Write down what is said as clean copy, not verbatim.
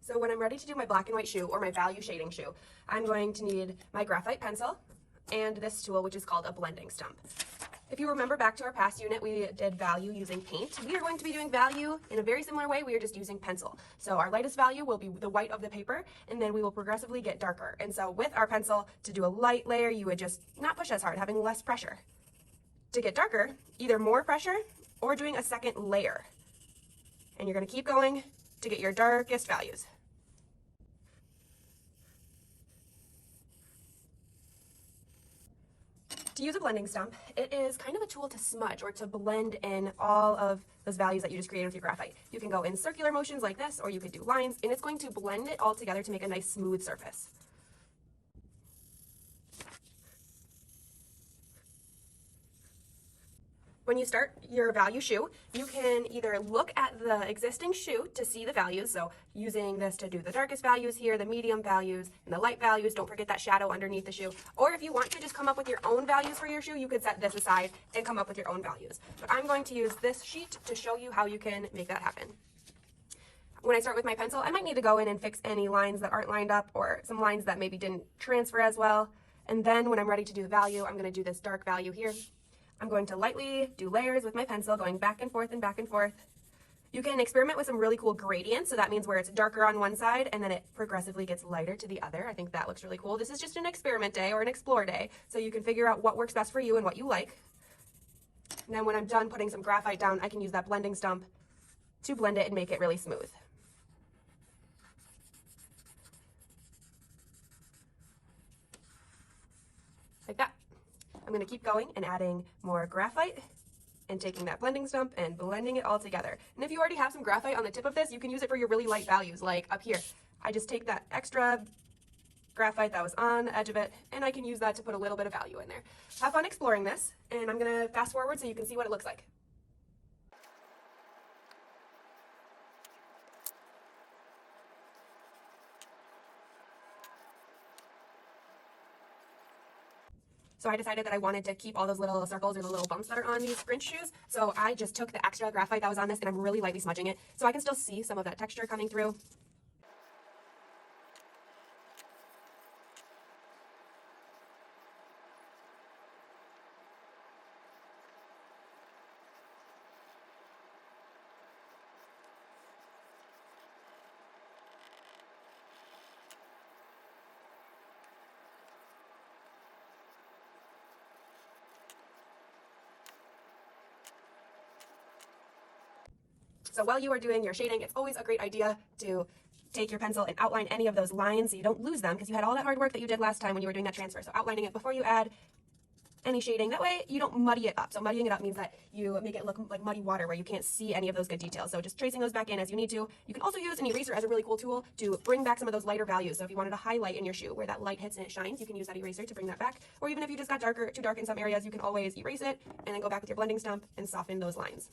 So when I'm ready to do my black and white shoe or my value shading shoe, I'm going to need my graphite pencil and this tool, which is called a blending stump. If you remember back to our past unit, we did value using paint. We are going to be doing value in a very similar way. We are just using pencil. So our lightest value will be the white of the paper, and then we will progressively get darker. And so with our pencil, to do a light layer, you would just not push as hard, having less pressure. To get darker, either more pressure or doing a second layer. And you're going to keep going to get your darkest values. To use a blending stump, it is kind of a tool to smudge or to blend in all of those values that you just created with your graphite. You can go in circular motions like this, or you could do lines, and it's going to blend it all together to make a nice smooth surface. When you start your value shoe, you can either look at the existing shoe to see the values, so using this to do the darkest values here, the medium values, and the light values. Don't forget that shadow underneath the shoe. Or if you want to just come up with your own values for your shoe, you could set this aside and come up with your own values. But I'm going to use this sheet to show you how you can make that happen. When I start with my pencil, I might need to go in and fix any lines that aren't lined up or some lines that maybe didn't transfer as well. And then when I'm ready to do the value, I'm going to do this dark value here. I'm going to lightly do layers with my pencil, going back and forth and back and forth. You can experiment with some really cool gradients, so that means where it's darker on one side and then it progressively gets lighter to the other. I think that looks really cool. This is just an experiment day or an explore day, so you can figure out what works best for you and what you like. And then when I'm done putting some graphite down, I can use that blending stump to blend it and make it really smooth. Like that. I'm going to keep going and adding more graphite and taking that blending stump and blending it all together. And if you already have some graphite on the tip of this, you can use it for your really light values, like up here. I just take that extra graphite that was on the edge of it, and I can use that to put a little bit of value in there. Have fun exploring this, and I'm going to fast forward so you can see what it looks like. So I decided that I wanted to keep all those little circles or the little bumps that are on these Grinch shoes. So I just took the extra graphite that was on this and I'm really lightly smudging it so I can still see some of that texture coming through. So while you are doing your shading, it's always a great idea to take your pencil and outline any of those lines so you don't lose them, because you had all that hard work that you did last time when you were doing that transfer. So outlining it before you add any shading, that way you don't muddy it up. So muddying it up means that you make it look like muddy water where you can't see any of those good details. So just tracing those back in as you need to. You can also use an eraser as a really cool tool to bring back some of those lighter values. So if you wanted to highlight in your shoe where that light hits and it shines, you can use that eraser to bring that back. Or even if you just got too dark in some areas, you can always erase it and then go back with your blending stump and soften those lines.